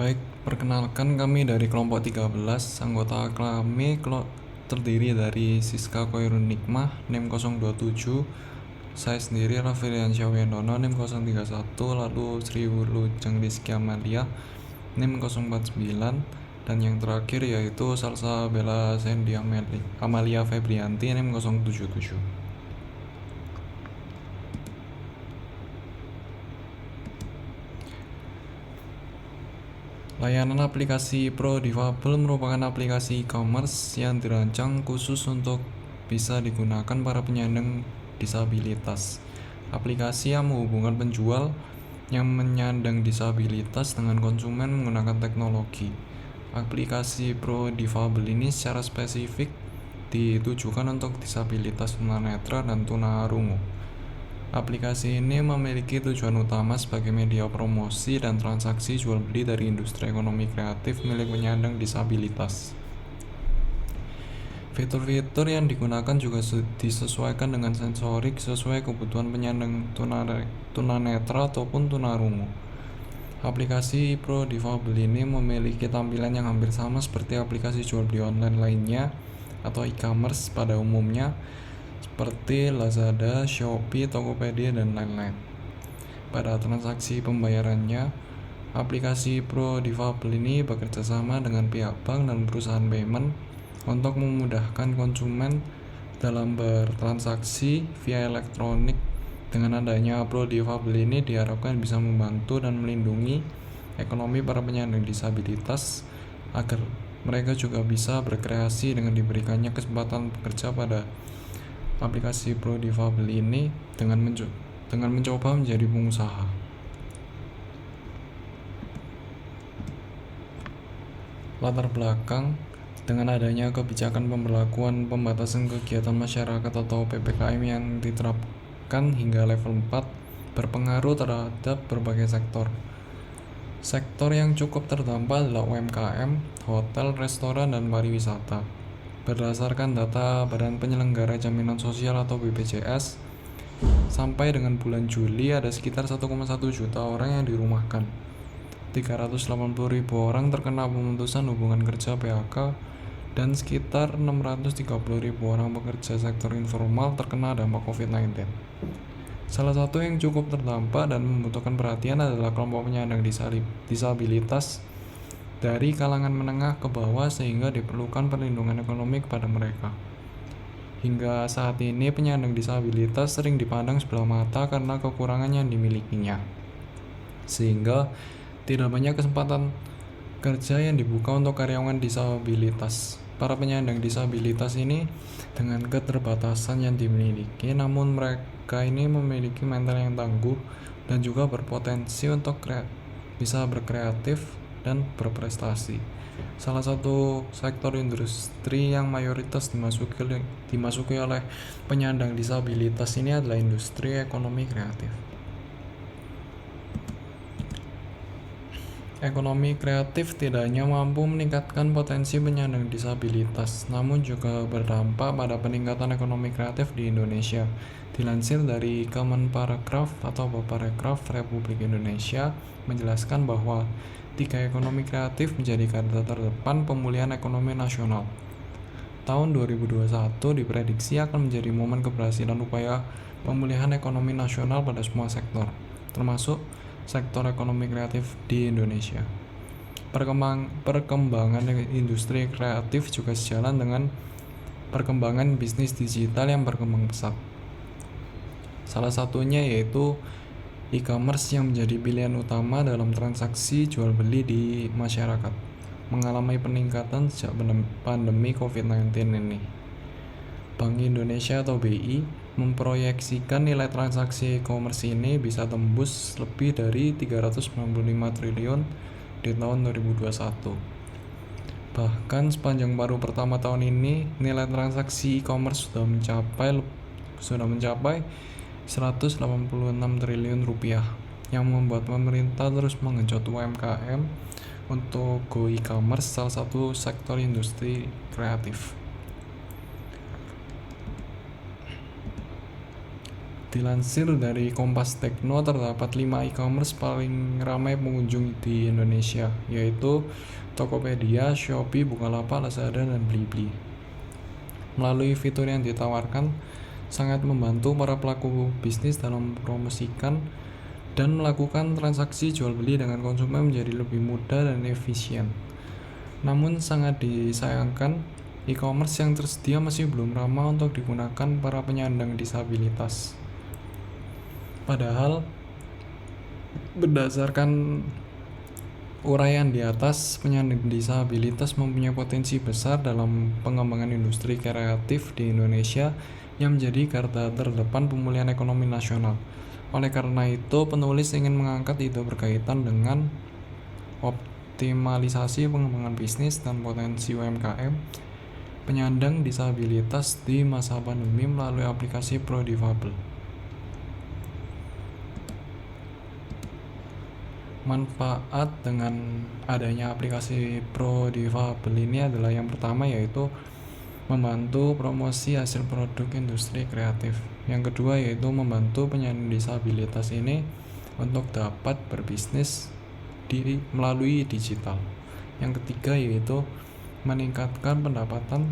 Baik, perkenalkan kami dari kelompok 13. Anggota kami terdiri dari Siska Koirun Nikmah, NIM 027. Saya sendiri Rafiliansyah Wendono, NIM 031. Lalu Sri Wilujeng Rizky Amalia, NIM 049. Dan yang terakhir yaitu Salsabella Sandy Amalia Febrianti, NIM 077. Layanan aplikasi Pro Difabel merupakan aplikasi e-commerce yang dirancang khusus untuk bisa digunakan para penyandang disabilitas. Aplikasi yang menghubungkan penjual yang menyandang disabilitas dengan konsumen menggunakan teknologi. Aplikasi Pro Difabel ini secara spesifik ditujukan untuk disabilitas tunanetra dan tunarungu. Aplikasi ini memiliki tujuan utama sebagai media promosi dan transaksi jual beli dari industri ekonomi kreatif milik penyandang disabilitas. Fitur-fitur yang digunakan juga disesuaikan dengan sensorik sesuai kebutuhan penyandang tunanetra ataupun tunarungu. Aplikasi Pro Difabel ini memiliki tampilan yang hampir sama seperti aplikasi jual beli online lainnya atau e-commerce pada umumnya, seperti Lazada, Shopee, Tokopedia, dan lain-lain. Pada transaksi pembayarannya, aplikasi Pro Difabel ini bekerja sama dengan pihak bank dan perusahaan payment untuk memudahkan konsumen dalam bertransaksi via elektronik. Dengan adanya Pro Difabel ini diharapkan bisa membantu dan melindungi ekonomi para penyandang disabilitas agar mereka juga bisa berkreasi dengan diberikannya kesempatan bekerja pada aplikasi Pro Difabel ini dengan mencoba menjadi pengusaha. Latar belakang: dengan adanya kebijakan pemberlakuan pembatasan kegiatan masyarakat atau PPKM yang diterapkan hingga level 4 berpengaruh terhadap berbagai sektor. Sektor yang cukup terdampak adalah UMKM, hotel, restoran, dan pariwisata. Berdasarkan data Badan Penyelenggara Jaminan Sosial atau BPJS, sampai dengan bulan Juli ada sekitar 1,1 juta orang yang dirumahkan. 380.000 orang terkena pemutusan hubungan kerja PHK dan sekitar 630.000 orang pekerja sektor informal terkena dampak COVID-19. Salah satu yang cukup terdampak dan membutuhkan perhatian adalah kelompok penyandang disabilitas dari kalangan menengah ke bawah sehingga diperlukan perlindungan ekonomi kepada mereka. Hingga saat ini penyandang disabilitas sering dipandang sebelah mata karena kekurangan yang dimilikinya, sehingga tidak banyak kesempatan kerja yang dibuka untuk karyawan disabilitas. Para penyandang disabilitas ini dengan keterbatasan yang dimiliki, namun mereka ini memiliki mental yang tangguh dan juga berpotensi untuk bisa berkreatif dan berprestasi. Salah satu sektor industri yang mayoritas dimasuki oleh penyandang disabilitas ini adalah industri ekonomi kreatif. Ekonomi kreatif tidak hanya mampu meningkatkan potensi penyandang disabilitas, namun juga berdampak pada peningkatan ekonomi kreatif di Indonesia. Dilansir dari Kemenparekraf atau Baparekraf Republik Indonesia menjelaskan bahwa 3 ekonomi kreatif menjadi garda terdepan pemulihan ekonomi nasional. Tahun 2021 diprediksi akan menjadi momen keberhasilan upaya pemulihan ekonomi nasional pada semua sektor, termasuk sektor ekonomi kreatif di Indonesia. Perkembangan industri kreatif juga sejalan dengan perkembangan bisnis digital yang berkembang pesat. Salah satunya yaitu e-commerce yang menjadi pilihan utama dalam transaksi jual beli di masyarakat, mengalami peningkatan sejak pandemi COVID-19 ini. Bank Indonesia atau BI memproyeksikan nilai transaksi e-commerce ini bisa tembus lebih dari 395 triliun di tahun 2021. Bahkan sepanjang paruh pertama tahun ini, nilai transaksi e-commerce sudah mencapai 186 triliun rupiah, yang membuat pemerintah terus menggenjot UMKM untuk go e-commerce, salah satu sektor industri kreatif. Dilansir dari Kompas Tekno, terdapat 5 e-commerce paling ramai pengunjung di Indonesia, yaitu Tokopedia, Shopee, Bukalapak, Lazada, dan Blibli. Melalui fitur yang ditawarkan, sangat membantu para pelaku bisnis dalam mempromosikan dan melakukan transaksi jual beli dengan konsumen menjadi lebih mudah dan efisien. Namun sangat disayangkan, e-commerce yang tersedia masih belum ramah untuk digunakan para penyandang disabilitas. Padahal berdasarkan uraian di atas, penyandang disabilitas mempunyai potensi besar dalam pengembangan industri kreatif di Indonesia yang menjadi garda terdepan pemulihan ekonomi nasional. Oleh karena itu, penulis ingin mengangkat isu berkaitan dengan optimalisasi pengembangan bisnis dan potensi UMKM penyandang disabilitas di masa pandemi melalui aplikasi ProDifabel. Manfaat dengan adanya aplikasi ProDifabel ini adalah yang pertama, yaitu membantu promosi hasil produk industri kreatif. Yang kedua yaitu membantu penyandang disabilitas ini untuk dapat berbisnis melalui digital. Yang ketiga yaitu meningkatkan pendapatan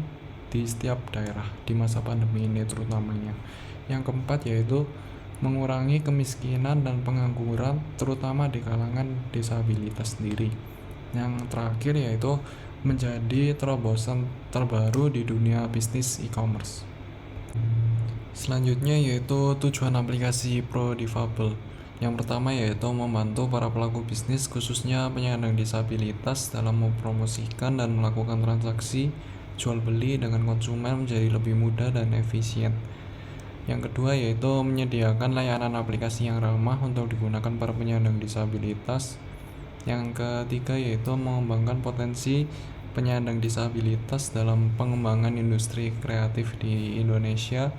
di setiap daerah di masa pandemi ini terutamanya. Yang keempat yaitu mengurangi kemiskinan dan pengangguran terutama di kalangan disabilitas sendiri. Yang terakhir yaitu menjadi terobosan terbaru di dunia bisnis e-commerce. Selanjutnya yaitu tujuan aplikasi ProDifabel. Yang pertama yaitu membantu para pelaku bisnis khususnya penyandang disabilitas dalam mempromosikan dan melakukan transaksi jual beli dengan konsumen menjadi lebih mudah dan efisien. Yang kedua yaitu menyediakan layanan aplikasi yang ramah untuk digunakan para penyandang disabilitas. Yang ketiga yaitu mengembangkan potensi penyandang disabilitas dalam pengembangan industri kreatif di Indonesia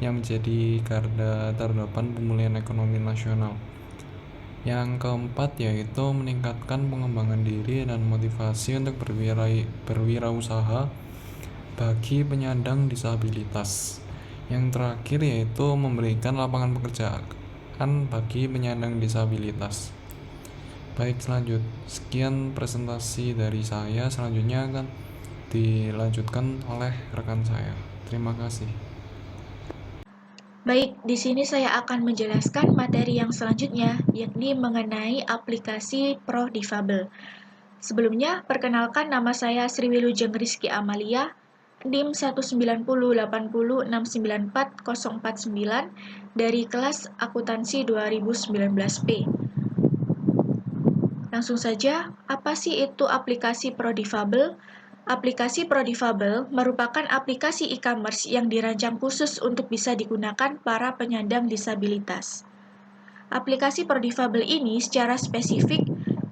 yang menjadi garda terdepan pemulihan ekonomi nasional. Yang keempat yaitu meningkatkan pengembangan diri dan motivasi untuk berwirausaha bagi penyandang disabilitas. Yang terakhir yaitu memberikan lapangan pekerjaan bagi penyandang disabilitas. Baik, sekian presentasi dari saya. Selanjutnya akan dilanjutkan oleh rekan saya. Terima kasih. Baik, di sini saya akan menjelaskan materi yang selanjutnya, yakni mengenai aplikasi ProDifabel. Sebelumnya, perkenalkan nama saya Sriwilujeng Rizky Amalia, NIM 19080694049 dari kelas akuntansi 2019P. Langsung saja, apa sih itu aplikasi ProDifabel? Aplikasi ProDifabel merupakan aplikasi e-commerce yang dirancang khusus untuk bisa digunakan para penyandang disabilitas. Aplikasi ProDifabel ini secara spesifik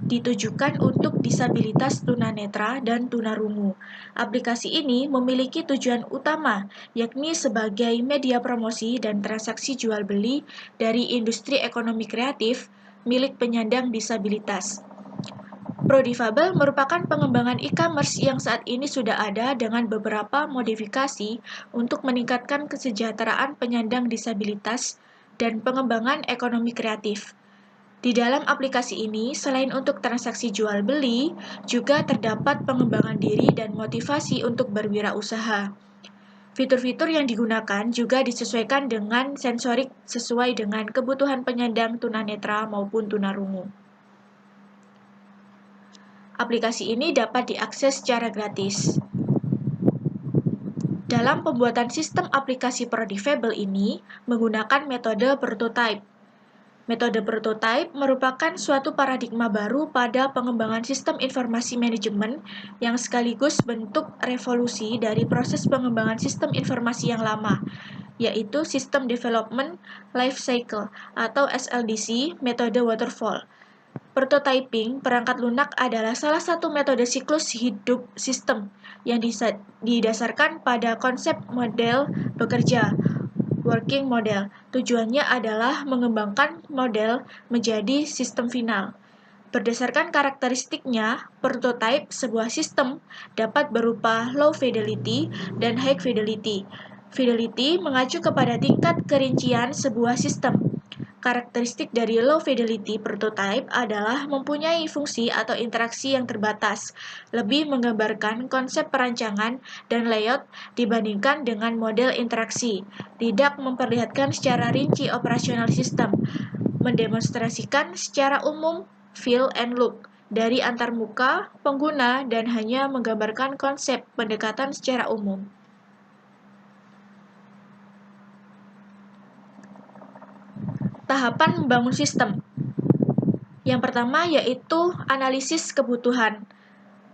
ditujukan untuk disabilitas tunanetra dan tunarungu. Aplikasi ini memiliki tujuan utama, yakni sebagai media promosi dan transaksi jual beli dari industri ekonomi kreatif milik penyandang disabilitas. ProDifabel merupakan pengembangan e-commerce yang saat ini sudah ada dengan beberapa modifikasi untuk meningkatkan kesejahteraan penyandang disabilitas dan pengembangan ekonomi kreatif. Di dalam aplikasi ini, selain untuk transaksi jual beli, juga terdapat pengembangan diri dan motivasi untuk berwirausaha. Fitur-fitur yang digunakan juga disesuaikan dengan sensorik sesuai dengan kebutuhan penyandang tunanetra maupun tunarungu. Aplikasi ini dapat diakses secara gratis. Dalam pembuatan sistem aplikasi ProDifabel ini menggunakan metode prototype. Metode prototype merupakan suatu paradigma baru pada pengembangan sistem informasi manajemen yang sekaligus bentuk revolusi dari proses pengembangan sistem informasi yang lama, yaitu System Development Life Cycle atau SLDC metode waterfall. Prototyping perangkat lunak adalah salah satu metode siklus hidup sistem yang didasarkan pada konsep model bekerja, working model. Tujuannya adalah mengembangkan model menjadi sistem final. Berdasarkan karakteristiknya, prototype sebuah sistem dapat berupa low fidelity dan high fidelity. Fidelity mengacu kepada tingkat kerincian sebuah sistem. Karakteristik dari low fidelity prototype adalah mempunyai fungsi atau interaksi yang terbatas, lebih menggambarkan konsep perancangan dan layout dibandingkan dengan model interaksi, tidak memperlihatkan secara rinci operasional sistem, mendemonstrasikan secara umum feel and look dari antarmuka pengguna dan hanya menggambarkan konsep pendekatan secara umum. Tahapan membangun sistem. Yang pertama yaitu analisis kebutuhan.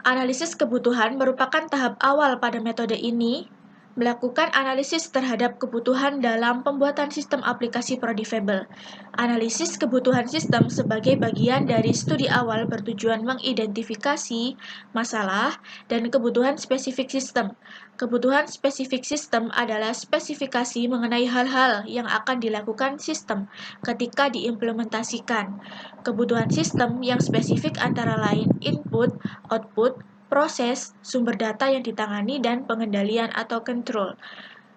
Analisis kebutuhan merupakan tahap awal pada metode ini, melakukan analisis terhadap kebutuhan dalam pembuatan sistem aplikasi Prodifable. Analisis kebutuhan sistem sebagai bagian dari studi awal bertujuan mengidentifikasi masalah dan kebutuhan spesifik sistem. Kebutuhan spesifik sistem adalah spesifikasi mengenai hal-hal yang akan dilakukan sistem ketika diimplementasikan. Kebutuhan sistem yang spesifik antara lain input, output, proses, sumber data yang ditangani, dan pengendalian atau control.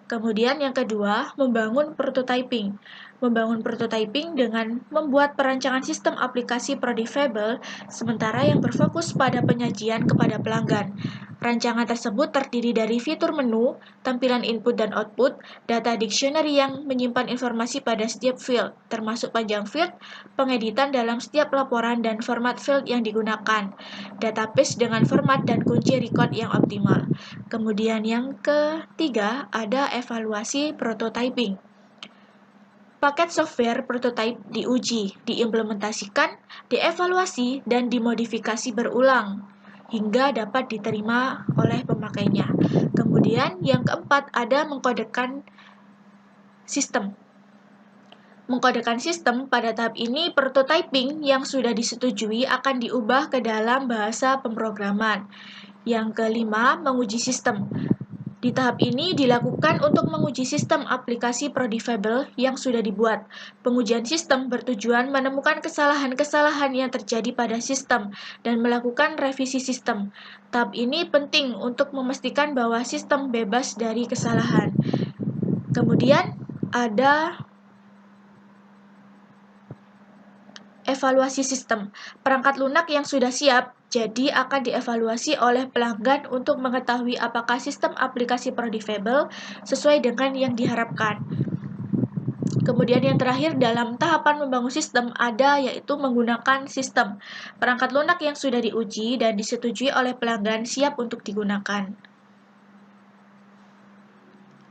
Kemudian yang kedua, membangun prototyping. Membangun prototyping dengan membuat perancangan sistem aplikasi Prodifable, sementara yang berfokus pada penyajian kepada pelanggan. Rancangan tersebut terdiri dari fitur menu, tampilan input dan output, data dictionary yang menyimpan informasi pada setiap field, termasuk panjang field, pengeditan dalam setiap laporan dan format field yang digunakan, database dengan format dan kunci record yang optimal. Kemudian yang ketiga, ada evaluasi prototyping. Paket software prototype diuji, diimplementasikan, dievaluasi, dan dimodifikasi berulang hingga dapat diterima oleh pemakainya. Kemudian yang keempat ada mengkodekan sistem. Mengkodekan sistem pada tahap ini prototyping yang sudah disetujui akan diubah ke dalam bahasa pemrograman. Yang kelima, menguji sistem. Di tahap ini dilakukan untuk menguji sistem aplikasi Prodifable yang sudah dibuat. Pengujian sistem bertujuan menemukan kesalahan-kesalahan yang terjadi pada sistem dan melakukan revisi sistem. Tahap ini penting untuk memastikan bahwa sistem bebas dari kesalahan. Kemudian ada evaluasi sistem. Perangkat lunak yang sudah siap jadi akan dievaluasi oleh pelanggan untuk mengetahui apakah sistem aplikasi Prodifable sesuai dengan yang diharapkan. Kemudian yang terakhir dalam tahapan membangun sistem ada yaitu menggunakan sistem. Perangkat lunak yang sudah diuji dan disetujui oleh pelanggan siap untuk digunakan.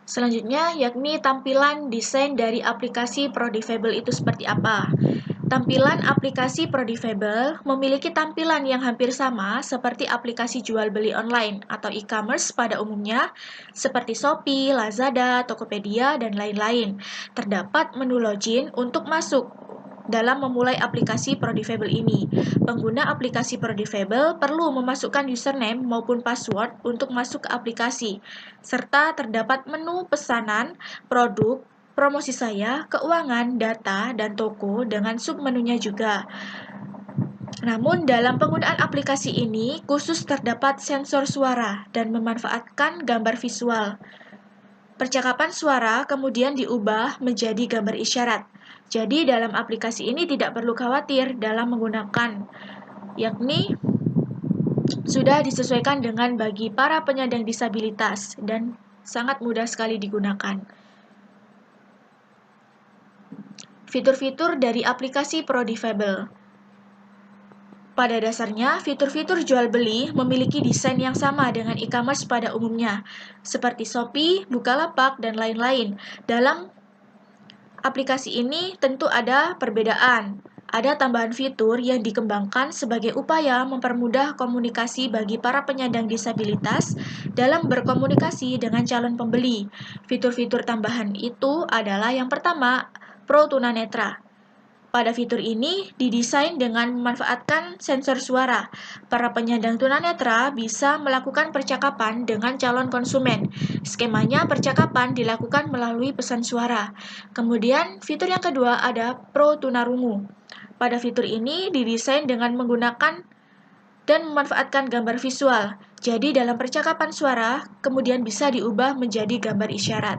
Selanjutnya yakni tampilan desain dari aplikasi Prodifable itu seperti apa. Tampilan aplikasi Prodifable memiliki tampilan yang hampir sama seperti aplikasi jual beli online atau e-commerce pada umumnya, seperti Shopee, Lazada, Tokopedia, dan lain-lain. Terdapat menu login untuk masuk dalam memulai aplikasi Prodifable ini. Pengguna aplikasi Prodifable perlu memasukkan username maupun password untuk masuk ke aplikasi, serta terdapat menu pesanan, produk, promosi saya, keuangan, data, dan toko dengan submenunya juga. Namun dalam penggunaan aplikasi ini khusus terdapat sensor suara dan memanfaatkan gambar visual. Percakapan suara kemudian diubah menjadi gambar isyarat. Jadi dalam aplikasi ini tidak perlu khawatir dalam menggunakan, yakni sudah disesuaikan dengan bagi para penyandang disabilitas dan sangat mudah sekali digunakan. Fitur-fitur dari aplikasi Prodifable. Pada dasarnya, fitur-fitur jual beli memiliki desain yang sama dengan e-commerce pada umumnya, seperti Shopee, Bukalapak, dan lain-lain. Dalam aplikasi ini tentu ada perbedaan. Ada tambahan fitur yang dikembangkan sebagai upaya mempermudah komunikasi bagi para penyandang disabilitas dalam berkomunikasi dengan calon pembeli. Fitur-fitur tambahan itu adalah yang pertama, Pro Tunanetra. Pada fitur ini didesain dengan memanfaatkan sensor suara. Para penyandang tunanetra bisa melakukan percakapan dengan calon konsumen. Skemanya percakapan dilakukan melalui pesan suara. Kemudian fitur yang kedua ada Pro Tunarungu. Pada fitur ini didesain dengan menggunakan dan memanfaatkan gambar visual. Jadi dalam percakapan suara kemudian bisa diubah menjadi gambar isyarat.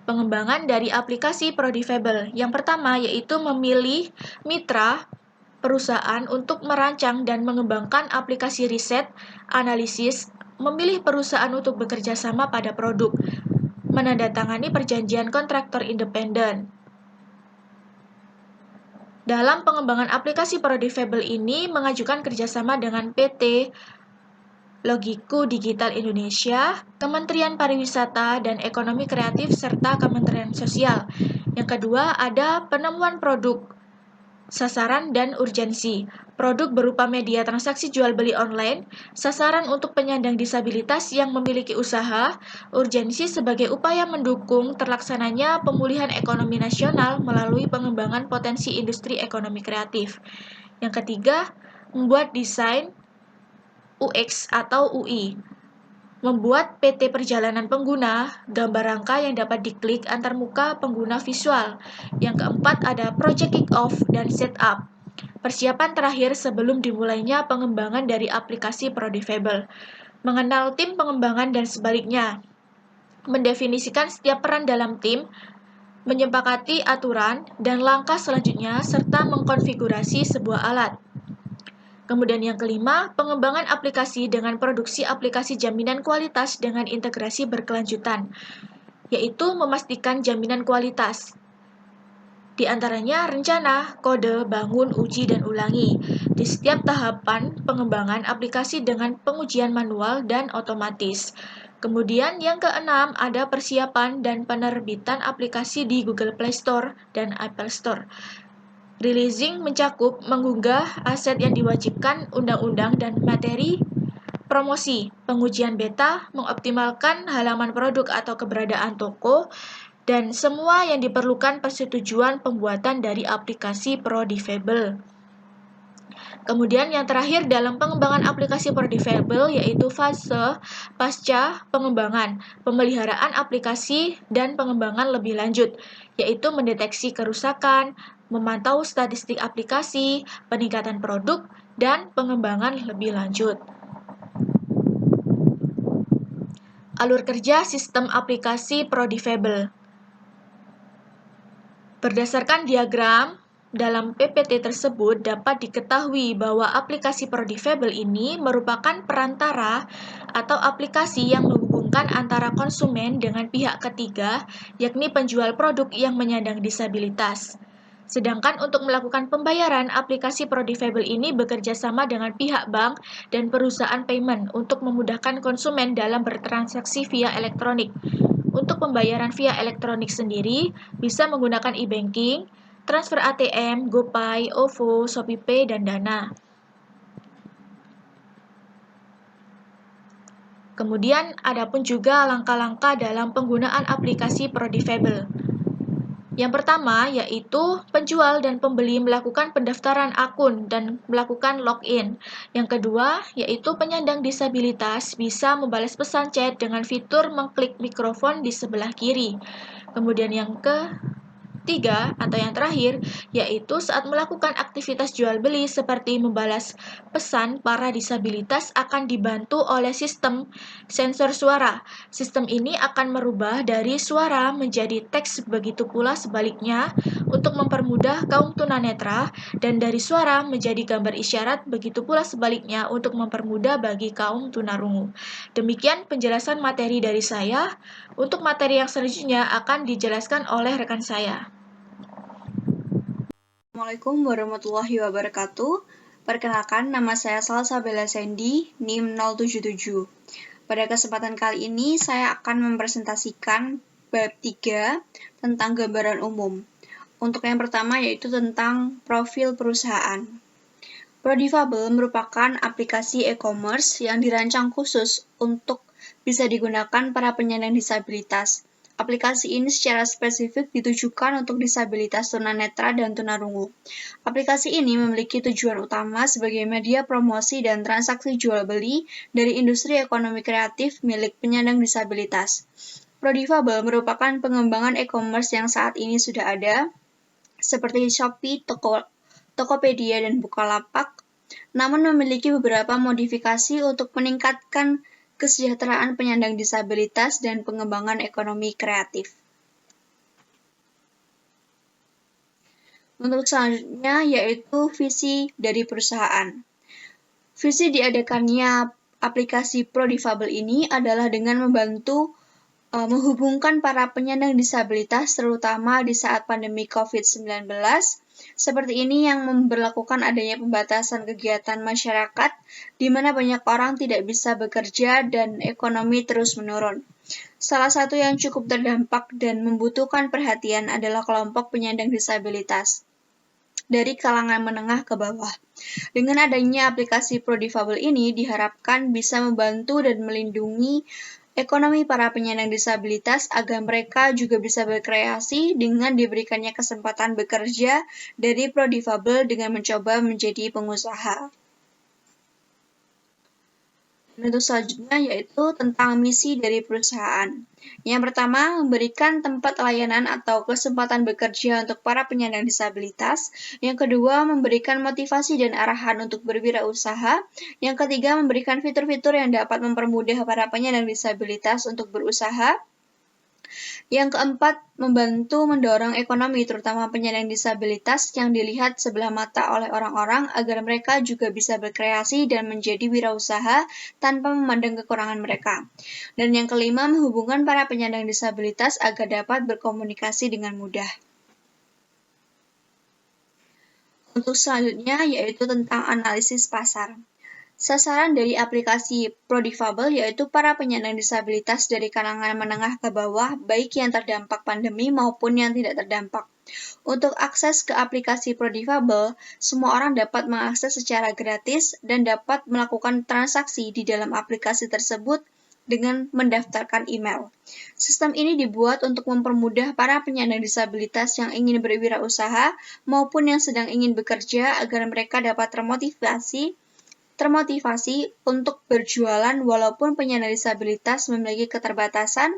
Pengembangan dari aplikasi Prodifable. Yang pertama yaitu memilih mitra perusahaan untuk merancang dan mengembangkan aplikasi riset, analisis, memilih perusahaan untuk bekerja sama pada produk, menandatangani perjanjian kontraktor independen. Dalam pengembangan aplikasi Prodifable ini mengajukan kerjasama dengan PT Logiku Digital Indonesia, Kementerian Pariwisata dan Ekonomi Kreatif, serta Kementerian Sosial. Yang kedua, ada penemuan produk, sasaran dan urgensi. Produk berupa media transaksi jual beli online, sasaran untuk penyandang disabilitas yang memiliki usaha, urgensi sebagai upaya mendukung terlaksananya pemulihan ekonomi nasional melalui pengembangan potensi industri ekonomi kreatif. Yang ketiga, membuat desain UX atau UI. Membuat PT perjalanan pengguna, gambar rangka yang dapat diklik antarmuka pengguna visual. Yang keempat ada project kick-off dan setup. Persiapan terakhir sebelum dimulainya pengembangan dari aplikasi Prodifable. Mengenal tim pengembangan dan sebaliknya. Mendefinisikan setiap peran dalam tim, menyepakati aturan dan langkah selanjutnya, serta mengkonfigurasi sebuah alat. Kemudian yang kelima, pengembangan aplikasi dengan produksi aplikasi jaminan kualitas dengan integrasi berkelanjutan, yaitu memastikan jaminan kualitas. Di antaranya rencana, kode, bangun, uji, dan ulangi. Di setiap tahapan pengembangan aplikasi dengan pengujian manual dan otomatis. Kemudian yang keenam ada persiapan dan penerbitan aplikasi di Google Play Store dan Apple Store. Releasing mencakup mengunggah aset yang diwajibkan undang-undang dan materi promosi, pengujian beta, mengoptimalkan halaman produk atau keberadaan toko, dan semua yang diperlukan persetujuan pembuatan dari aplikasi Prodifable. Kemudian yang terakhir dalam pengembangan aplikasi Prodifable yaitu fase pasca pengembangan, pemeliharaan aplikasi dan pengembangan lebih lanjut, yaitu mendeteksi kerusakan, memantau statistik aplikasi, peningkatan produk, dan pengembangan lebih lanjut. Alur kerja sistem aplikasi Prodifable. Berdasarkan diagram dalam PPT tersebut dapat diketahui bahwa aplikasi Prodifable ini merupakan perantara atau aplikasi yang menghubungkan antara konsumen dengan pihak ketiga, yakni penjual produk yang menyandang disabilitas. Sedangkan untuk melakukan pembayaran, aplikasi Prodifable ini bekerja sama dengan pihak bank dan perusahaan payment untuk memudahkan konsumen dalam bertransaksi via elektronik. Untuk pembayaran via elektronik sendiri, bisa menggunakan e-banking, transfer ATM, GoPay, OVO, ShopeePay, dan Dana. Kemudian, ada pun juga langkah-langkah dalam penggunaan aplikasi Prodifable. Yang pertama yaitu penjual dan pembeli melakukan pendaftaran akun dan melakukan login. Yang kedua yaitu penyandang disabilitas bisa membalas pesan chat dengan fitur mengklik mikrofon di sebelah kiri. Kemudian yang ketiga atau yang terakhir yaitu saat melakukan aktivitas jual beli seperti membalas pesan, para disabilitas akan dibantu oleh sistem sensor suara. Sistem ini akan merubah dari suara menjadi teks, begitu pula sebaliknya untuk mempermudah kaum tunanetra, dan dari suara menjadi gambar isyarat, begitu pula sebaliknya untuk mempermudah bagi kaum tunarungu. Demikian penjelasan materi dari saya. Untuk materi yang selanjutnya akan dijelaskan oleh rekan saya. Assalamualaikum warahmatullahi wabarakatuh. Perkenalkan, nama saya Salsabella Sandy, NIM 077. Pada kesempatan kali ini, saya akan mempresentasikan bab 3 tentang gambaran umum. Untuk yang pertama yaitu tentang profil perusahaan. Prodifable merupakan aplikasi e-commerce yang dirancang khusus untuk bisa digunakan para penyandang disabilitas. Aplikasi ini secara spesifik ditujukan untuk disabilitas tunanetra dan tunarungu. Aplikasi ini memiliki tujuan utama sebagai media promosi dan transaksi jual beli dari industri ekonomi kreatif milik penyandang disabilitas. Prodifable merupakan pengembangan e-commerce yang saat ini sudah ada, seperti Shopee, Tokopedia, dan Bukalapak, namun memiliki beberapa modifikasi untuk meningkatkan kesejahteraan penyandang disabilitas dan pengembangan ekonomi kreatif. Untuk selanjutnya yaitu visi dari perusahaan. Visi diadakannya aplikasi ProDifabel ini adalah dengan membantu menghubungkan para penyandang disabilitas terutama di saat pandemi COVID-19. Seperti ini yang memberlakukan adanya pembatasan kegiatan masyarakat di mana banyak orang tidak bisa bekerja dan ekonomi terus menurun. Salah satu yang cukup terdampak dan membutuhkan perhatian adalah kelompok penyandang disabilitas dari kalangan menengah ke bawah. Dengan adanya aplikasi ProDifabel ini diharapkan bisa membantu dan melindungi ekonomi para penyandang disabilitas agar mereka juga bisa berkreasi dengan diberikannya kesempatan bekerja dari ProDifabel dengan mencoba menjadi pengusaha. Untuk selanjutnya yaitu tentang misi dari perusahaan. Yang pertama, memberikan tempat layanan atau kesempatan bekerja untuk para penyandang disabilitas. Yang kedua, memberikan motivasi dan arahan untuk berwirausaha. Yang ketiga, memberikan fitur-fitur yang dapat mempermudah para penyandang disabilitas untuk berusaha. Yang keempat, membantu mendorong ekonomi terutama penyandang disabilitas yang dilihat sebelah mata oleh orang-orang agar mereka juga bisa berkreasi dan menjadi wirausaha tanpa memandang kekurangan mereka. Dan yang kelima, menghubungkan para penyandang disabilitas agar dapat berkomunikasi dengan mudah. Untuk selanjutnya yaitu tentang analisis pasar. Sasaran dari aplikasi ProDifabel yaitu para penyandang disabilitas dari kalangan menengah ke bawah, baik yang terdampak pandemi maupun yang tidak terdampak. Untuk akses ke aplikasi ProDifabel, semua orang dapat mengakses secara gratis dan dapat melakukan transaksi di dalam aplikasi tersebut dengan mendaftarkan email. Sistem ini dibuat untuk mempermudah para penyandang disabilitas yang ingin berwirausaha maupun yang sedang ingin bekerja agar mereka dapat termotivasi untuk berjualan walaupun penyandang disabilitas memiliki keterbatasan,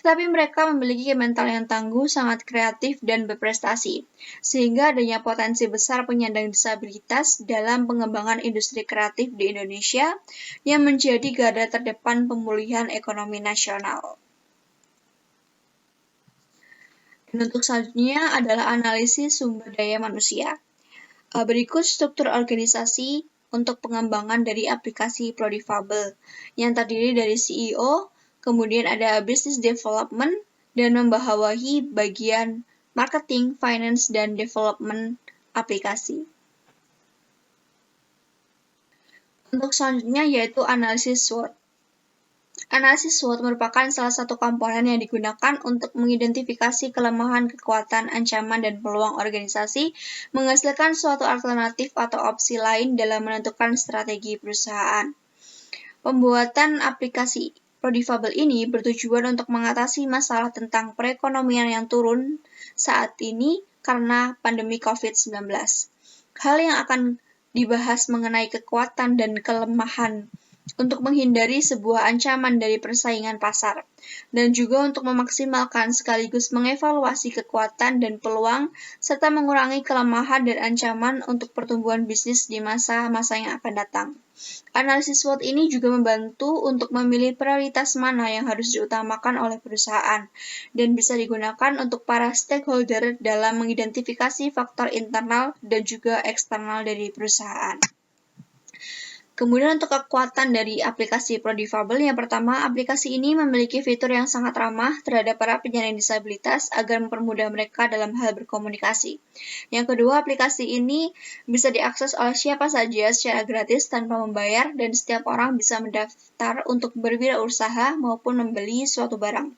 tetapi mereka memiliki mental yang tangguh, sangat kreatif, dan berprestasi, sehingga adanya potensi besar penyandang disabilitas dalam pengembangan industri kreatif di Indonesia yang menjadi garda terdepan pemulihan ekonomi nasional. Dan untuk selanjutnya adalah analisis sumber daya manusia. Berikut struktur organisasi untuk pengembangan dari aplikasi ProDifabel yang terdiri dari CEO, kemudian ada Business Development, dan membawahi bagian Marketing, Finance, dan Development aplikasi. Untuk selanjutnya yaitu analisis SWOT. Analisis SWOT merupakan salah satu komponen yang digunakan untuk mengidentifikasi kelemahan, kekuatan, ancaman, dan peluang organisasi, menghasilkan suatu alternatif atau opsi lain dalam menentukan strategi perusahaan. Pembuatan aplikasi ProDifabel ini bertujuan untuk mengatasi masalah tentang perekonomian yang turun saat ini karena pandemi COVID-19. Hal yang akan dibahas mengenai kekuatan dan kelemahan untuk menghindari sebuah ancaman dari persaingan pasar, dan juga untuk memaksimalkan sekaligus mengevaluasi kekuatan dan peluang, serta mengurangi kelemahan dan ancaman untuk pertumbuhan bisnis di masa-masa yang akan datang. Analisis SWOT ini juga membantu untuk memilih prioritas mana yang harus diutamakan oleh perusahaan, dan bisa digunakan untuk para stakeholder dalam mengidentifikasi faktor internal dan juga eksternal dari perusahaan. Kemudian untuk kekuatan dari aplikasi ProDifabel, yang pertama, aplikasi ini memiliki fitur yang sangat ramah terhadap para penyandang disabilitas agar mempermudah mereka dalam hal berkomunikasi. Yang kedua, aplikasi ini bisa diakses oleh siapa saja secara gratis tanpa membayar dan setiap orang bisa mendaftar untuk berwirausaha maupun membeli suatu barang.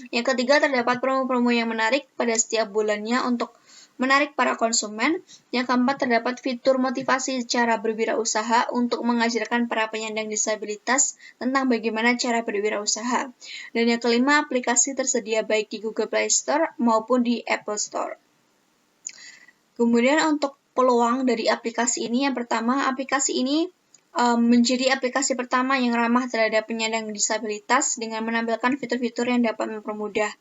Yang ketiga, terdapat promo-promo yang menarik pada setiap bulannya untuk menarik para konsumen. Yang keempat, terdapat fitur motivasi cara berwirausaha untuk mengajarkan para penyandang disabilitas tentang bagaimana cara berwirausaha. Dan yang kelima, aplikasi tersedia baik di Google Play Store maupun di Apple Store. Kemudian untuk peluang dari aplikasi ini, yang pertama, aplikasi ini menjadi aplikasi pertama yang ramah terhadap penyandang disabilitas dengan menampilkan fitur-fitur yang dapat mempermudah.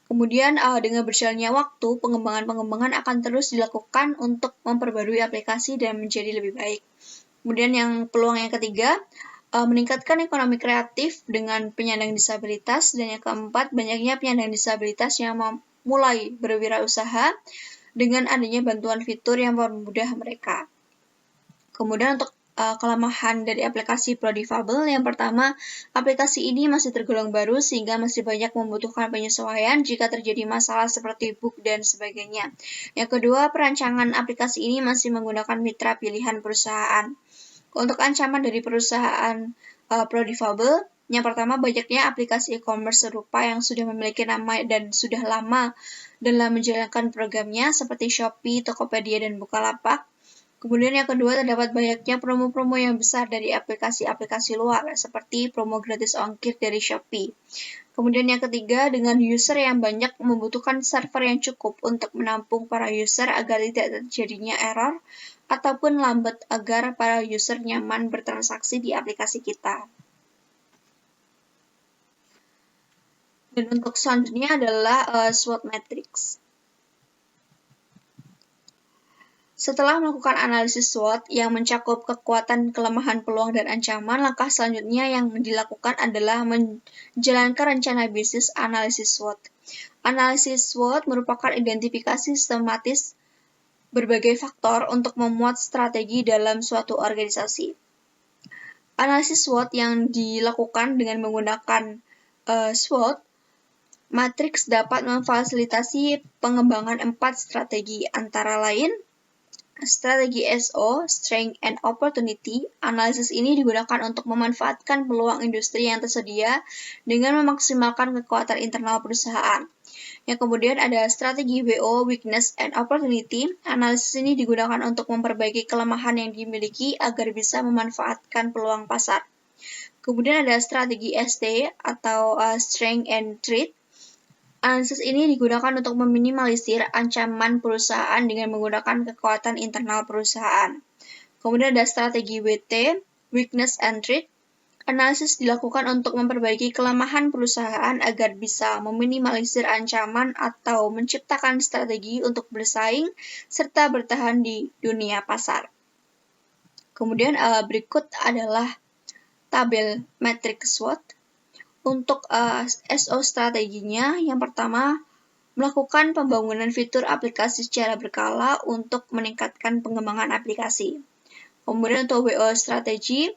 Kemudian dengan berjalannya waktu, pengembangan-pengembangan akan terus dilakukan untuk memperbarui aplikasi dan menjadi lebih baik. Kemudian peluang yang ketiga, meningkatkan ekonomi kreatif dengan penyandang disabilitas. Dan yang keempat, banyaknya penyandang disabilitas yang mulai berwirausaha. dengan adanya bantuan fitur yang mempermudah mereka. Kemudian untuk kelemahan dari aplikasi Prodifabel, yang pertama, aplikasi ini masih tergolong baru sehingga masih banyak membutuhkan penyesuaian jika terjadi masalah seperti bug dan sebagainya. Yang kedua, perancangan aplikasi ini masih menggunakan mitra pilihan perusahaan. Untuk ancaman dari perusahaan Prodifabel, yang pertama, banyaknya aplikasi e-commerce serupa yang sudah memiliki nama dan sudah lama dalam menjalankan programnya seperti Shopee, Tokopedia, dan Bukalapak. Kemudian yang kedua, terdapat banyaknya promo-promo yang besar dari aplikasi-aplikasi luar, seperti promo gratis ongkir dari Shopee. Kemudian yang ketiga, dengan user yang banyak membutuhkan server yang cukup untuk menampung para user agar tidak terjadinya error, ataupun lambat agar para user nyaman bertransaksi di aplikasi kita. Dan untuk selanjutnya adalah SWOT Matrix. Setelah melakukan analisis SWOT yang mencakup kekuatan, kelemahan, peluang, dan ancaman, langkah selanjutnya yang dilakukan adalah menjalankan rencana bisnis analisis SWOT. Analisis SWOT merupakan identifikasi sistematis berbagai faktor untuk memuat strategi dalam suatu organisasi. Analisis SWOT yang dilakukan dengan menggunakan SWOT Matrix dapat memfasilitasi pengembangan 4 strategi, antara lain strategi SO, Strength and Opportunity. Analisis ini digunakan untuk memanfaatkan peluang industri yang tersedia dengan memaksimalkan kekuatan internal perusahaan. Yang kemudian ada strategi WO, Weakness and Opportunity. Analisis ini digunakan untuk memperbaiki kelemahan yang dimiliki agar bisa memanfaatkan peluang pasar. Kemudian ada strategi ST atau Strength and Threat. Analisis ini digunakan untuk meminimalisir ancaman perusahaan dengan menggunakan kekuatan internal perusahaan. Kemudian ada strategi WT, Weakness and Threat. Analisis dilakukan untuk memperbaiki kelemahan perusahaan agar bisa meminimalisir ancaman atau menciptakan strategi untuk bersaing serta bertahan di dunia pasar. Kemudian berikut adalah tabel matriks SWOT. Untuk SO strateginya, yang pertama, melakukan pembangunan fitur aplikasi secara berkala untuk meningkatkan pengembangan aplikasi. Kemudian untuk WO strategi,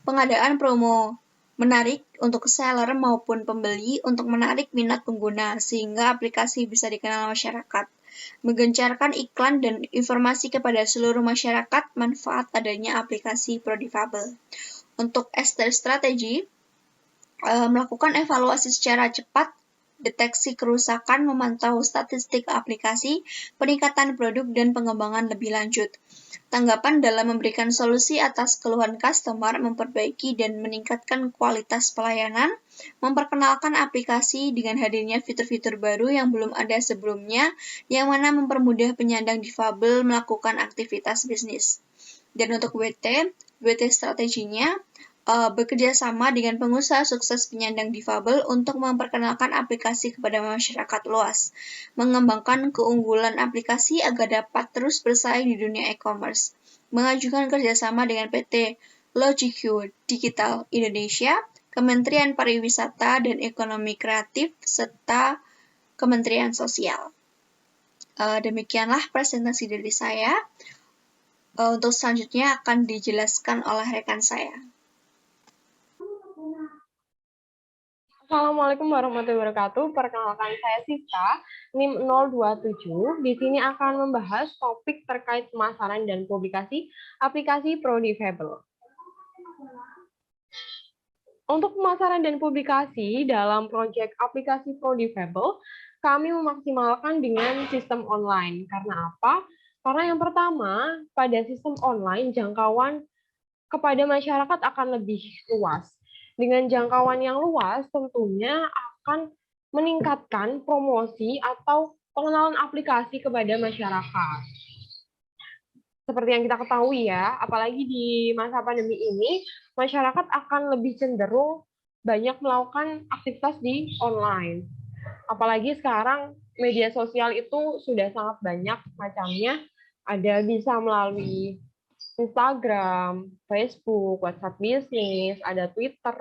pengadaan promo menarik untuk seller maupun pembeli untuk menarik minat pengguna sehingga aplikasi bisa dikenal masyarakat. Menggencarkan iklan dan informasi kepada seluruh masyarakat manfaat adanya aplikasi Prodifabel. Untuk ST strategi, melakukan evaluasi secara cepat, deteksi kerusakan, memantau statistik aplikasi, peningkatan produk, dan pengembangan lebih lanjut. Tanggapan dalam memberikan solusi atas keluhan customer, memperbaiki dan meningkatkan kualitas pelayanan, memperkenalkan aplikasi dengan hadirnya fitur-fitur baru yang belum ada sebelumnya, yang mana mempermudah penyandang difabel melakukan aktivitas bisnis. Dan untuk WT strateginya, bekerja sama dengan pengusaha sukses penyandang difabel untuk memperkenalkan aplikasi kepada masyarakat luas, mengembangkan keunggulan aplikasi agar dapat terus bersaing di dunia e-commerce, mengajukan kerjasama dengan PT LogiQ Digital Indonesia, Kementerian Pariwisata dan Ekonomi Kreatif, serta Kementerian Sosial. Demikianlah presentasi dari saya. Untuk selanjutnya akan dijelaskan oleh rekan saya. Assalamualaikum warahmatullahi wabarakatuh. Perkenalkan saya Sita, NIM 027. Di sini akan membahas topik terkait pemasaran dan publikasi aplikasi Prodifabel. Untuk pemasaran dan publikasi dalam proyek aplikasi Prodifabel, kami memaksimalkan dengan sistem online. Karena apa? Karena yang pertama, pada sistem online jangkauan kepada masyarakat akan lebih luas. Dengan jangkauan yang luas, tentunya akan meningkatkan promosi atau pengenalan aplikasi kepada masyarakat. Seperti yang kita ketahui ya, apalagi di masa pandemi ini, masyarakat akan lebih cenderung banyak melakukan aktivitas di online. Apalagi sekarang media sosial itu sudah sangat banyak macamnya, ada bisa melalui Instagram, Facebook, WhatsApp bisnis, ada Twitter,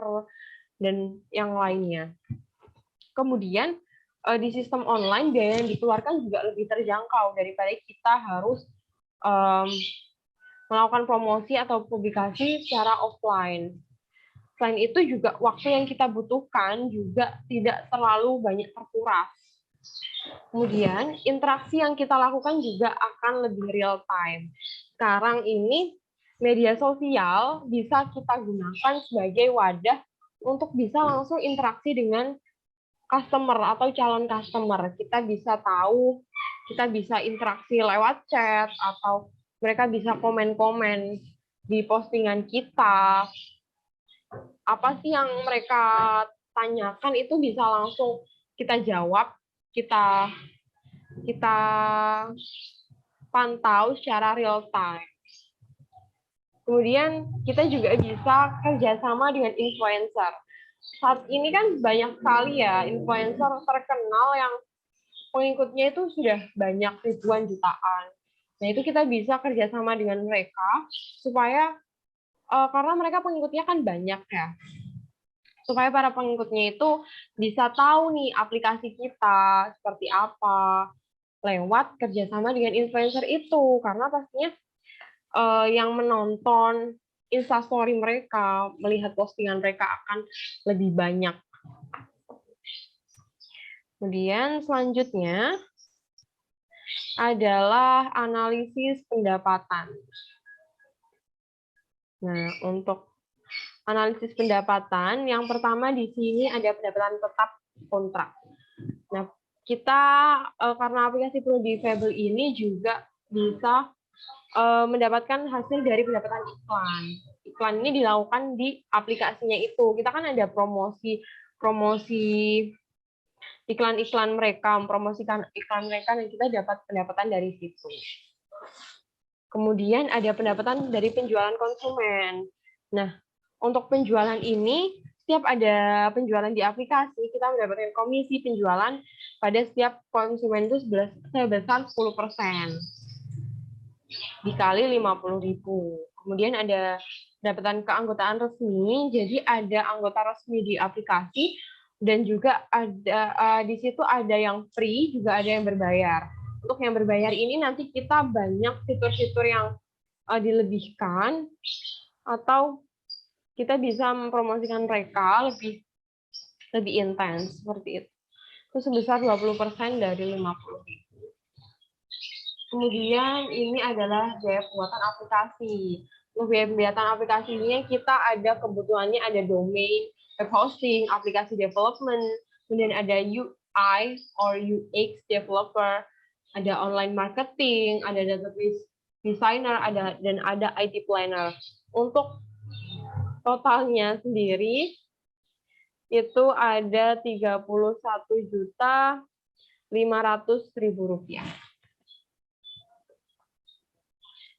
dan yang lainnya. Kemudian, di sistem online biaya yang dikeluarkan juga lebih terjangkau daripada kita harus melakukan promosi atau publikasi secara offline. Selain itu juga waktu yang kita butuhkan juga tidak terlalu banyak terkuras. Kemudian interaksi yang kita lakukan juga akan lebih real time. Sekarang ini media sosial bisa kita gunakan sebagai wadah untuk bisa langsung interaksi dengan customer atau calon customer. Kita bisa tahu, kita bisa interaksi lewat chat, atau mereka bisa komen-komen di postingan kita. Apa sih yang mereka tanyakan itu bisa langsung kita jawab, kita pantau secara real time. Kemudian kita juga bisa kerjasama dengan influencer. Saat ini kan banyak sekali ya influencer terkenal yang pengikutnya itu sudah banyak ribuan jutaan. Nah itu kita bisa kerjasama dengan mereka supaya karena mereka pengikutnya kan banyak ya, supaya para pengikutnya itu bisa tahu nih aplikasi kita seperti apa lewat kerjasama dengan influencer itu, karena pastinya yang menonton instastory mereka, melihat postingan mereka akan lebih banyak. Kemudian selanjutnya adalah analisis pendapatan. Nah, untuk analisis pendapatan, yang pertama di sini ada pendapatan tetap kontrak. Nah, kita karena aplikasi Prodifable ini juga bisa mendapatkan hasil dari pendapatan iklan. Iklan ini dilakukan di aplikasinya itu. Kita kan ada promosi iklan-iklan mereka, mempromosikan iklan mereka, dan kita dapat pendapatan dari situ. Kemudian ada pendapatan dari penjualan konsumen. Nah, untuk penjualan ini, setiap ada penjualan di aplikasi, kita mendapatkan komisi penjualan pada setiap konsumen itu sebesar 10%. Dikali 50.000. Kemudian ada pendapatan keanggotaan resmi, jadi ada anggota resmi di aplikasi, dan juga ada di situ ada yang free, juga ada yang berbayar. Untuk yang berbayar ini nanti kita banyak fitur-fitur yang dilebihkan, atau kita bisa mempromosikan mereka lebih intens seperti itu. Itu sebesar 20% dari 50.000. Kemudian ini adalah biaya pembuatan aplikasi. Untuk biaya pembuatan aplikasi ini kita ada kebutuhannya, ada domain, web hosting, aplikasi development, kemudian ada UI or UX developer, ada online marketing, ada database designer, dan ada IT planner. Untuk totalnya sendiri itu ada 31.500.000 rupiah.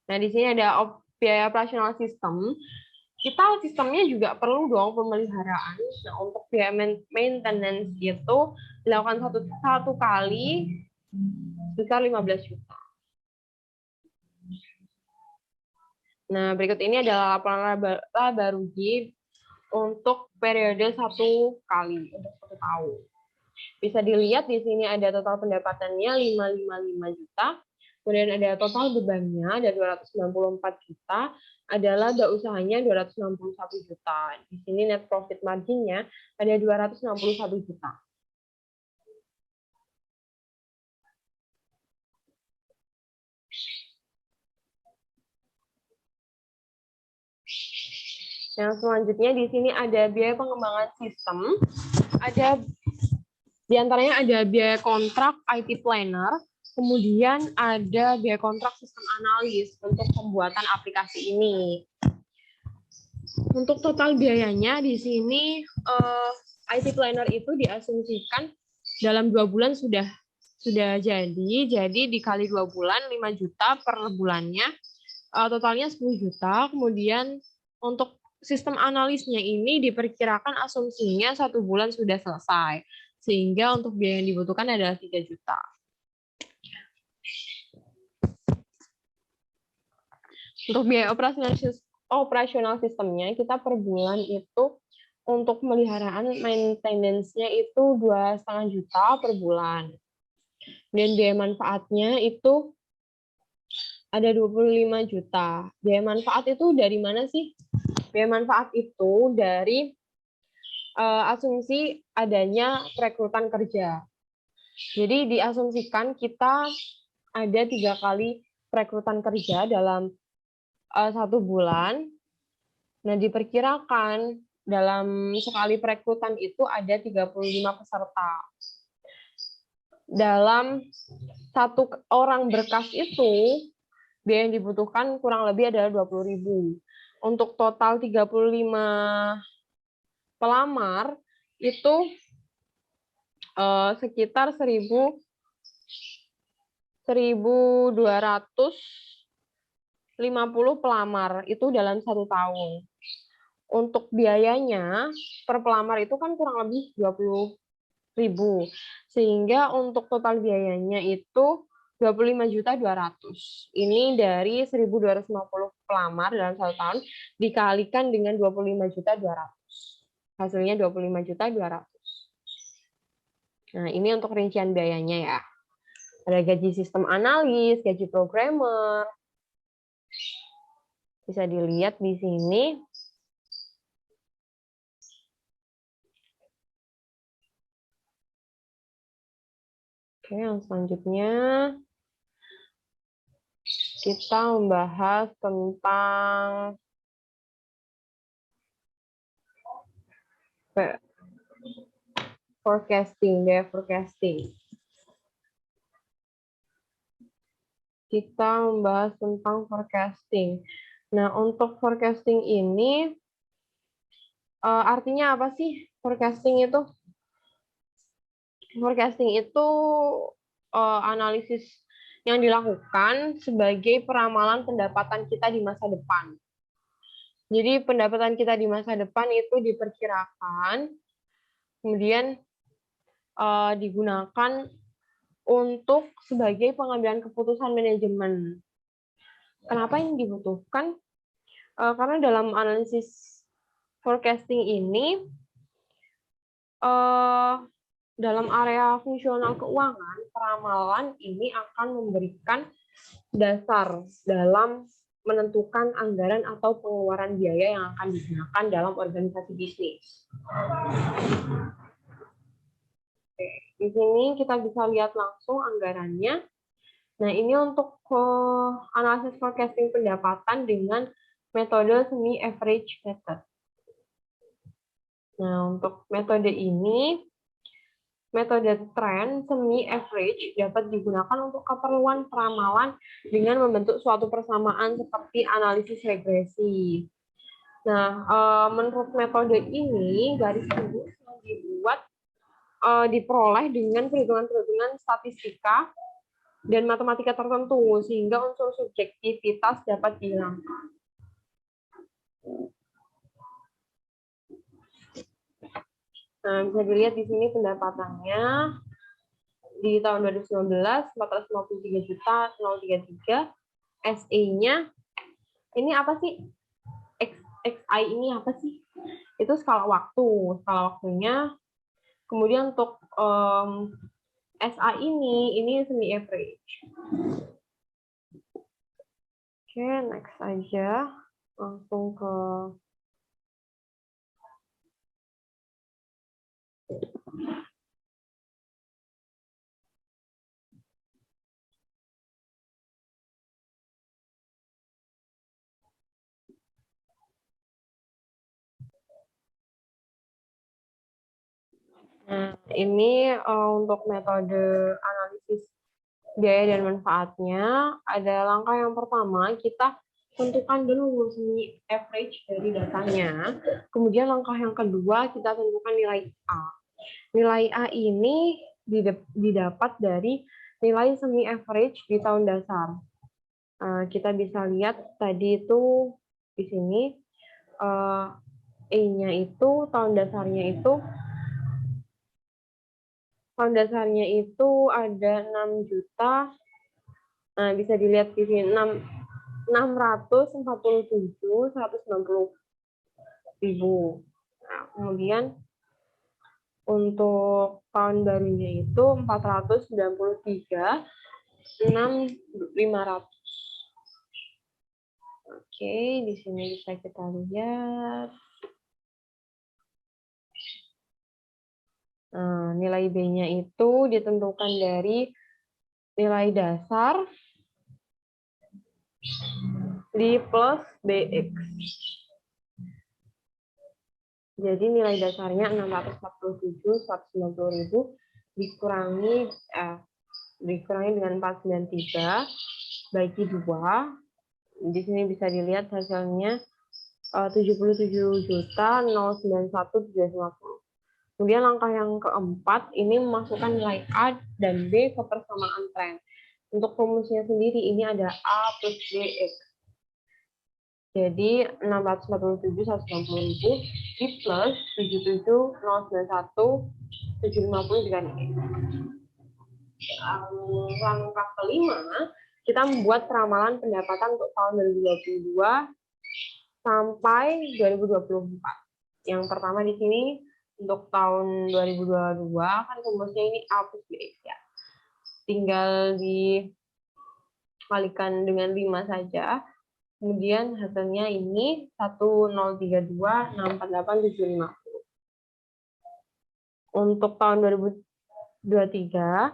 Nah, di sini ada biaya operasional sistem. Kita sistemnya juga perlu dong pemeliharaan. Nah, untuk biaya maintenance itu dilakukan satu kali sebesar 15 juta. Nah, berikut ini adalah laporan laba rugi untuk periode 1 kali, untuk 1 tahun. Bisa dilihat di sini ada total pendapatannya 555 juta, kemudian ada total bebannya ada 294 juta, ada laba usahanya 261 juta. Di sini net profit marginnya ada 261 juta. Yang selanjutnya di sini ada biaya pengembangan sistem, ada di antaranya ada biaya kontrak IT planner, kemudian ada biaya kontrak sistem analis untuk pembuatan aplikasi ini. Untuk total biayanya di sini IT planner itu diasumsikan dalam 2 bulan sudah jadi dikali 2 bulan 5 juta per bulannya, totalnya 10 juta. Kemudian untuk sistem analisnya ini diperkirakan asumsinya 1 bulan sudah selesai, sehingga untuk biaya yang dibutuhkan adalah 3 juta. Untuk biaya operasional sistemnya, kita per bulan itu untuk pemeliharaan maintenance-nya itu 2,5 juta per bulan. Dan biaya manfaatnya itu ada 25 juta. Biaya manfaat itu dari mana sih? Biaya manfaat itu dari asumsi adanya perekrutan kerja. Jadi diasumsikan kita ada 3 kali perekrutan kerja dalam 1 bulan. Nah, diperkirakan dalam sekali perekrutan itu ada 35 peserta. Dalam 1 orang berkas itu, biaya yang dibutuhkan kurang lebih adalah 20.000. Untuk total 35 pelamar itu sekitar 1.250 pelamar itu dalam 1 tahun. Untuk biayanya per pelamar itu kan kurang lebih 20.000. Sehingga untuk total biayanya itu 25.200.000. Ini dari 1.250 pelamar dalam 1 tahun dikalikan dengan 25.200.000. Hasilnya 25.200.000. Nah, ini untuk rincian biayanya ya. Ada gaji sistem analis, gaji programmer. Bisa dilihat di sini. Oke, yang selanjutnya kita membahas tentang forecasting, biaya forecasting. Kita membahas tentang forecasting. Nah, untuk forecasting ini artinya apa sih forecasting itu? Forecasting itu analisis yang dilakukan sebagai peramalan pendapatan kita di masa depan. Jadi pendapatan kita di masa depan itu diperkirakan, kemudian digunakan untuk sebagai pengambilan keputusan manajemen. Kenapa ini dibutuhkan? Karena dalam analisis forecasting ini, dalam area fungsional keuangan, peramalan ini akan memberikan dasar dalam menentukan anggaran atau pengeluaran biaya yang akan digunakan dalam organisasi bisnis. Oke, di sini kita bisa lihat langsung anggarannya. Nah, ini untuk analisis forecasting pendapatan dengan metode semi-average method. Nah, untuk metode ini, metode trend semi-average dapat digunakan untuk keperluan peramalan dengan membentuk suatu persamaan seperti analisis regresi. Nah, menurut metode ini, garis lurus yang dibuat diperoleh dengan perhitungan-perhitungan statistika dan matematika tertentu, sehingga unsur subjektivitas dapat dihilangkan. Nah, bisa dilihat di sini pendapatannya di tahun 2019 453.033, SE-nya ini apa sih? XI ini apa sih? Itu skala waktunya. Kemudian untuk SA ini semi average. Oke, next aja, langsung ke Nah, ini untuk metode analisis biaya dan manfaatnya. Ada langkah yang pertama, kita tentukan dulu semi average dari datanya. Kemudian langkah yang kedua, kita tentukan nilai A. Nilai A ini didapat dari nilai semi average di tahun dasar. Kita bisa lihat tadi itu di sini E-nya itu tahun dasarnya itu ada 6 juta. Nah, bisa dilihat di sini 647.190.000. Nah, kemudian untuk tahun barunya itu 493.600. Oke, di sini bisa kita lihat. Nah, nilai B-nya itu ditentukan dari nilai dasar di plus BX. Jadi nilai dasarnya 647.190.000 dikurangi dengan 493 bagi 2. Di sini bisa dilihat hasilnya 77.091.750. Kemudian langkah yang keempat ini memasukkan nilai A dan B ke persamaan tren. Untuk rumusnya sendiri ini ada A plus BX. Jadi 647.190.000 di plus 77.091.750 dikali X. Langkah kelima, kita membuat peramalan pendapatan untuk tahun 2022 sampai 2024. Yang pertama di sini untuk tahun 2022 kan rumusnya ini A plus BX ya. Tinggal dikalikan dengan 5 saja. Kemudian hasilnya ini 1032.648.750. Untuk tahun 2023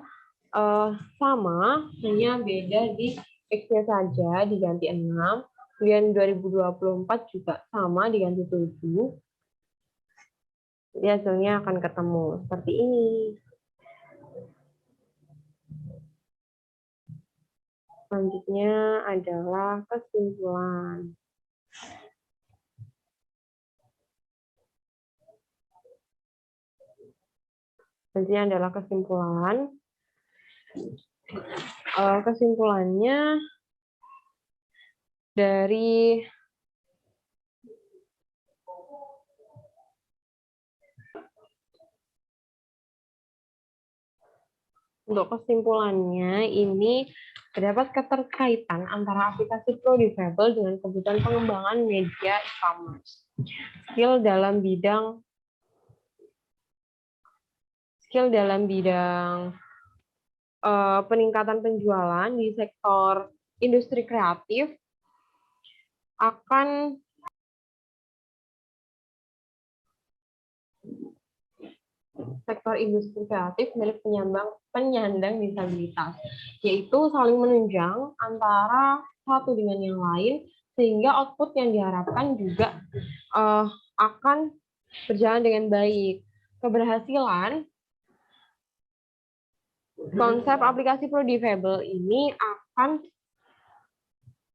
sama, hanya beda di X-nya saja diganti 6. Kemudian 2024 juga sama diganti 7. Jadi hasilnya akan ketemu seperti ini. Selanjutnya adalah kesimpulan. Selanjutnya adalah kesimpulan. Kesimpulannya dari ini terdapat keterkaitan antara aplikasi Prodifable dengan kebutuhan pengembangan media e-commerce. Skill dalam bidang peningkatan penjualan di sektor industri kreatif akan milik penyandang disabilitas, yaitu saling menunjang antara satu dengan yang lain, sehingga output yang diharapkan juga akan berjalan dengan baik. Keberhasilan konsep aplikasi Prodifable ini akan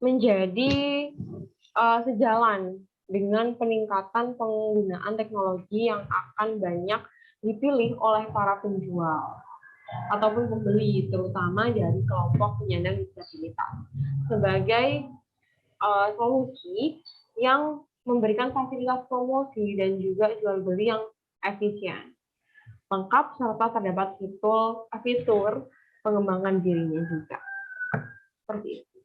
menjadi sejalan dengan peningkatan penggunaan teknologi yang akan banyak dipilih oleh para penjual ataupun pembeli, terutama dari kelompok penyandang disabilitas, sebagai solusi yang memberikan fasilitas promosi dan juga jual beli yang efisien, lengkap, serta terdapat fitur pengembangan dirinya juga. Seperti itu.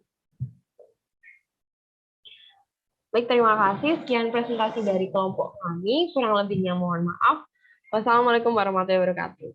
Baik, terima kasih. Sekian presentasi dari kelompok kami. Kurang lebihnya mohon maaf. Wassalamualaikum warahmatullahi wabarakatuh.